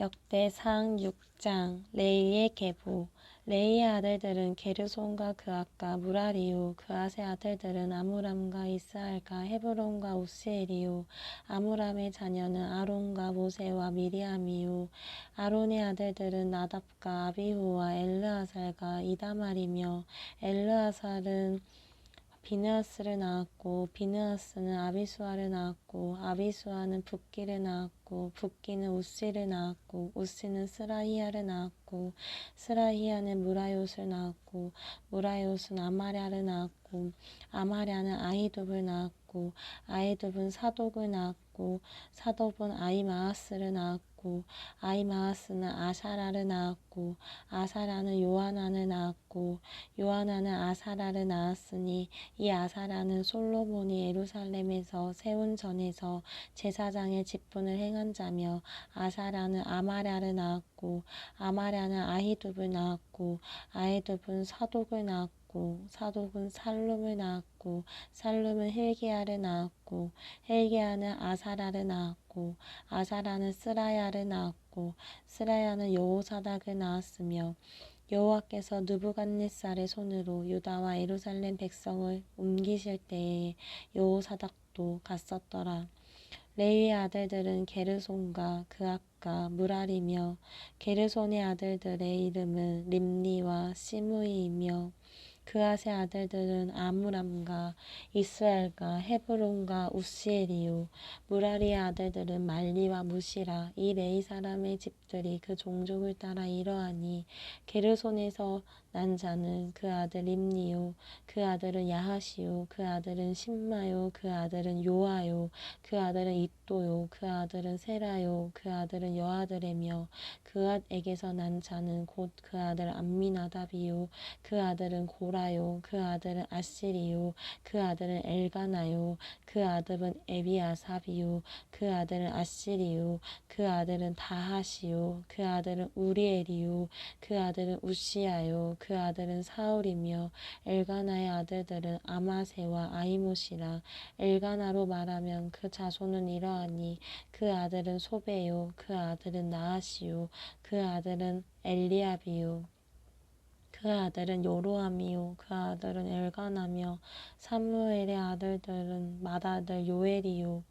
역대상 6장 레위의 계보. 레위의 아들들은 게르손과 그앗과 무라리요. 그앗의 아들들은 아므람과 이스할과 헤브론과 우스엘이요. 아므람의 자녀는 아론과 모세와 미리암이요. 아론의 아들들은 나답과 아비후와 엘르아살과 이다말이며 엘르아살은 비느하스를 낳았고 비느하스는 아비수아를 낳았고 아비수아는 붓기를 낳았고 붓기는 우시를 낳았고 우시는 스라히야를 낳았고 스라히야는 무라요스를 낳았고 무라요스는 아마랴를 낳았고 아마랴는 아히둡을 낳았고 아히둡은 사독을 낳았고 사독은 아히마아스를 낳았고 아히마아스는 아사라를 낳았고 아사라는 요하난을 낳았고 요하난은 아사라를 낳았으니 이 아사라는 솔로몬이 예루살렘에서 세운 전에서 제사장의 직분을 행한 자며 아사라는 아마랴를 낳았고 아마랴는 아히둡을 낳았고 아히둡은 사독을 낳았고 사독은 살룸을 낳았고 살룸은 힐기야를 낳았고 힐기야는 아사라를 낳았고 아사라는 스라야를 낳았고 스라야는 여호사닥을 낳았으며 여호와께서 느부갓네살의 손으로 유다와 예루살렘 백성을 옮기실 때에 여호사닥도 갔었더라. 레위의 아들들은 게르손과 그앗과 무라리며 게르손의 아들들의 이름은 림니와 시므이이며 그앗의 아들들은 아므람과 이스엘과 헤브론과 우시엘이요. 무라리의 아들들은 말리와 무시라. 이 레위 사람의 집들이 그 종족을 따라 이러하니 게르손에서 난 자는 그 아들 림니요. 그 아들은 야하시요. 그 아들은 심마요. 그 아들은 요아요. 그 아들은 id도요. 그 아들은 세라요. 그 아들은 여아들이며 그앗에게서 난 자는 곧 그 아들 암미나답이요. 그 아들은 고라요. 그 아들은 아시리요. 그 아들은 엘가나요. 그 아들은 에비아삽이요. 그 아들은 아시리요. 그 아들은 다하시요. 그 아들은 우리엘이요. 그 아들은 우시야요. 그 아들은 사울이며 엘가나의 아들들은 아마세와 아이못이라. 엘가나로 말하면 그 자손은 이러하니 그 아들은 소베요. 그 아들은 나하시요. 그 아들은 엘리압이요. 그 아들은 요로함이요. 그 아들은 엘가나며 사무엘의 아들들은 맏아들 요엘이요.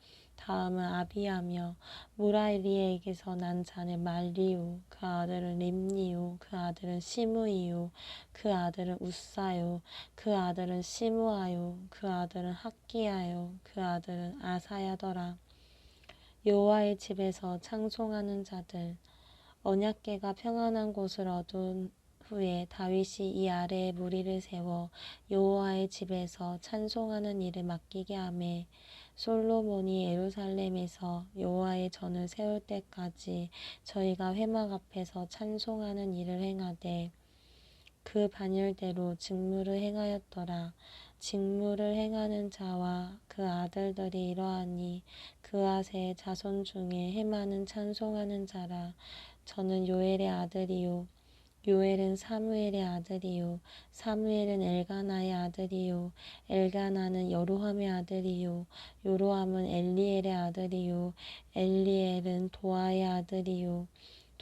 다음은 아비야며 무라리에게서 난 자는 말리요. 그 아들은 림니요. 그 아들은 시므이요. 그 아들은 우사요. 그 아들은 시므아요. 그 아들은 학기야요. 그 아들은 아사야더라. 여호와의 집에서 찬송하는 자들. 언약궤가 평안한 곳을 얻은 후에 다윗이 이 아래에 무리를 세워 여호와의 집에서 찬송하는 일을 맡기게 하매 솔로몬이 예루살렘에서 여호와의 전을 세울 때까지 저희가 회막 앞에서 찬송하는 일을 행하되 그 반열대로 직무를 행하였더라. 직무를 행하는 자와 그 아들들이 이러하니 그앗의 자손 중에 헤마는 찬송하는 자라. 저는 요엘의 아들이요 요엘은 사무엘의 아들이요 사무엘은 엘가나의 아들이요 엘가나는 여로함의 아들이요 요로함은 엘리엘의 아들이요 엘리엘은 도아의 아들이요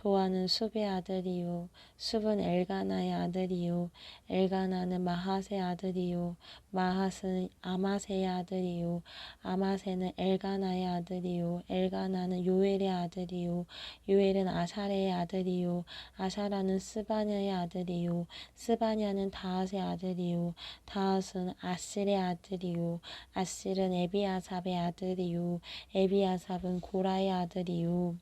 도아는 숲의 아들이요 숲은 엘가나의 아들이요 엘가나는 마핫의 아들이요 마핫은 아마세의 아들이요 아마세는 엘가나의 아들이요 엘가나는 요엘의 아들이요 요엘은 아사레의 아들이요 아사라는 스바냐의 아들이요 스바냐는 다핫의 아들이요 다핫은 아실의 아들이요 아실은 에비아삽의 아들이요 에비아삽은 고라의 아들이요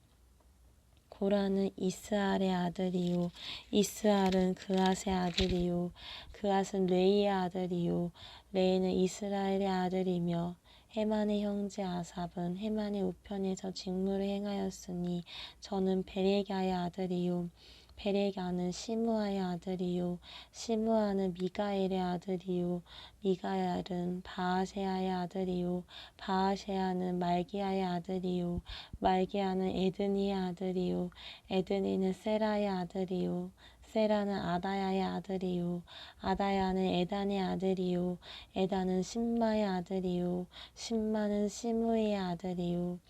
고라는 이스알의 아들이요 이스알은 그앗의 아들이요 그앗은 레이의 아들이요 레이는 이스라엘의 아들이며 헤만의 형제 아삽은 헤만의 우편에서 직무를 행하였으니 저는 베레가의 아들이요 베레가는 시므아의 아들이요 시므아는 미가엘의 아들이요 미가엘은 바아세아의 아들이요 바아세아는 말기야의 아들이요 말기야는 에드니의 아들이요 에드니는 세라의 아들이요 세라는 아다야의 아들이요 아다야는 에단의 아들이요 에단은 심마의 아들이요 심마는 시므이의 아들이요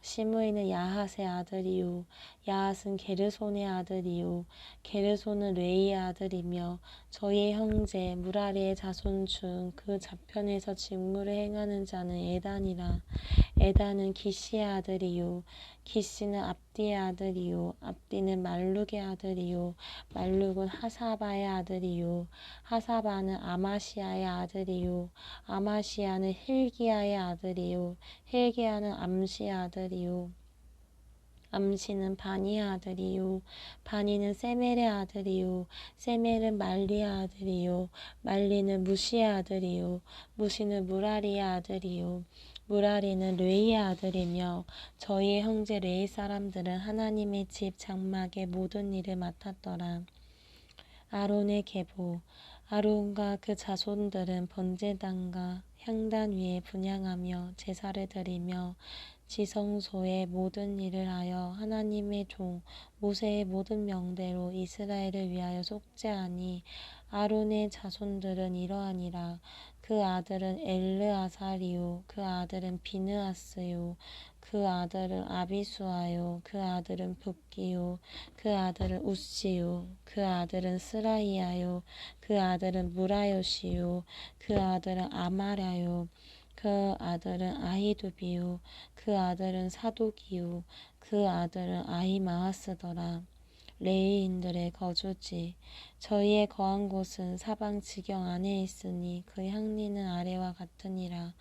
시므이는 야핫의 아들이요 야앗은 게르손의 아들이요 게르손은 레이의 아들이며 저희의 형제 무라리의 자손 중 그 좌편에서 직무를 행하는 자는 에단이라. 에단은 기시의 아들이요 기시는 압디의 아들이요 압디는 말룩의 아들이요 말룩은 하사바의 아들이요 하사바는 아마시아의 아들이요 아마시아는 힐기야의 아들이요 힐기야는 암시의 아들이요 암시는 바니의 아들이요 바니는 세멜의 아들이요 세멜은 말리의 아들이요 말리는 무시의 아들이요 무시는 무라리의 아들이요 무라리는 레이의 아들이며 저희의 형제 레이 사람들은 하나님의 집 장막의 모든 일을 맡았더라. 아론의 계보 아론과 그 자손들은 번제단과 향단 위에 분향하며 제사를 드리며 지성소의 모든 일을 하여 하나님의 종 모세의 모든 명대로 이스라엘을 위하여 속죄하니 아론의 자손들은 이러하니라. 그 아들은 엘르아살이요 그 아들은 비느하스요 그 아들은 아비수아요 그 아들은 붓기요 그 아들은 우시요 그 아들은 스라이야요 그 아들은 무라요시요 그 아들은 아마랴요 그 아들은 아히두비요 그 아들은 사독이요 그 아들은 아히마하스더라. 레위인들의 거주지 저희의 거한 곳은 사방 지경 안에 있으니 그 향리는 아래와 같으니라.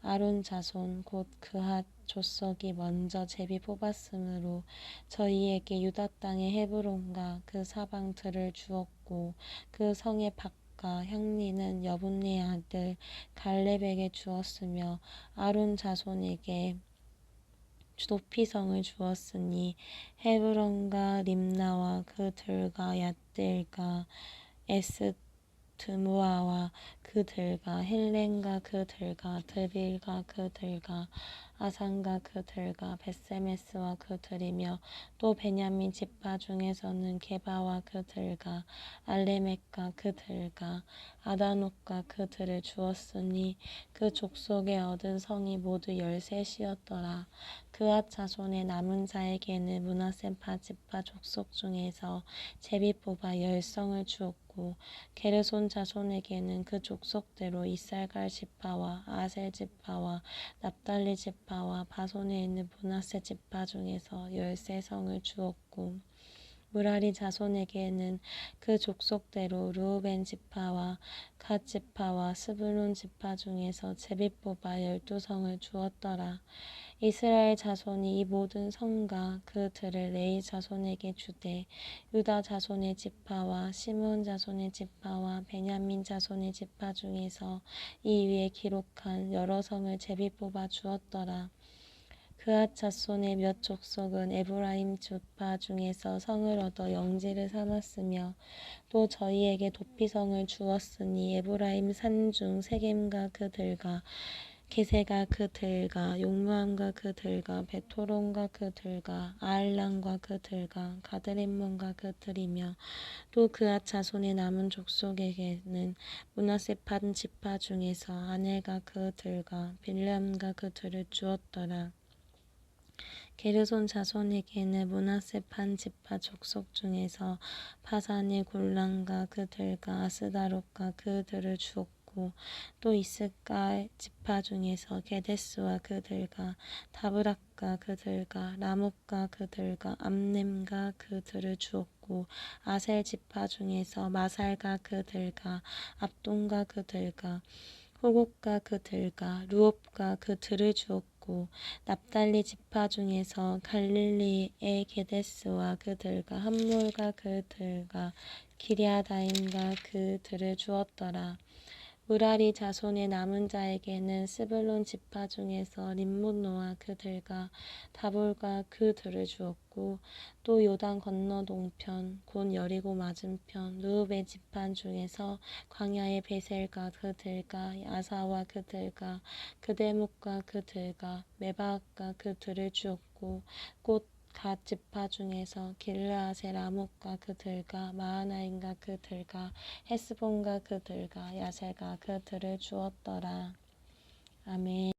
아론 자손 곧 그핫 족속이 먼저 제비 뽑았으므로 저희에게 유다 땅의 헤브론과 그 사방 들을 주었고 그 성의 밭과 향리는 여분네 아들 갈렙에게 주었으며 아론 자손에게 높이성을 주었으니 헤브론과 림나와 그 들과 얏들과 에스드모아와 그 들과 헬렌과 그 들과 드빌과 그 들과 아산과 그 들과 벳세메스와 그 들이며 또 베냐민 지파 중에서는 게바와 그 들과 알레멕과 그 들과 아다녹과 그 들을 주었으니 그 족속에 얻은 성이 모두 13이었더라. 그앗 자손의 남은 자에게는 므낫세 지파 족속 중에서 제비 뽑아 10성을 주었고 게르손 자손에게는 그 족속대로 이살갈 지파와 아셀 지파와 납달리 지파와 바손에 있는 므낫세 지파 중에서 13성을 주었고 무라리 자손에게는 그 족속대로 르우벤 지파와 갓 지파와 스불론 지파 중에서 제비 뽑아 12성을 주었더라. 이스라엘 자손이 이 모든 성과 그 들을 레위 자손에게 주되 유다 자손의 지파와 시므온 자손의 지파와 베냐민 자손의 지파 중에서 이 위에 기록한 여러 성을 제비 뽑아 주었더라. 그앗 자손의 몇 족속은 에브라임 지파 중에서 성을 얻어 영지를 삼았으며 또 저희에게 도피성을 주었으니 에브라임 산중 세겜과 그 들과 게세가 그 들과 용무함과 그 들과 베토론과 그 들과 아알랑과 그 들과 가드림몬과 그 들이며 또 그앗 자손의 남은 족속에게는 므낫세 지파 중에서 아넬과 그 들과 빌람과 그 들을 주었더라. 게르손 자손에게는 므낫세 지파 족속 중에서 파산의 골란과 그 들과 아스다롯과 그 들을 주었고 또 이스갈 지파 중에서 게데스와 그 들과 다브락과 그 들과 라못과 그 들과 암렘과 그 들을 주었고 아셀 지파 중에서 마살과 그 들과 압돈과 그 들과 호곡과 그 들과 루옵과 그 들을 주었고 납달리 지파 중에서 갈릴리의 게데스와 그 들과 함몰과 그 들과 기리아다임과 그 들을 주었더라. 무라리 자손의 남은 자에게는 스불론 지파 중에서 림몬노와 그 들과 다볼과 그 들을 주었고 또 요단 건너 동편 곧 여리고 맞은편 르우벤 지파 중에서 광야의 베셀과 그 들과 아사와 그 들과 그데목과 그 들과 메바악과 그 들을 주었고 곧 갓 지파 중에서 길르앗의 라못과 그 들과 마하나임과 그 들과 헤스본과 그 들과 야셀과 그 들을 주었더라. 아멘.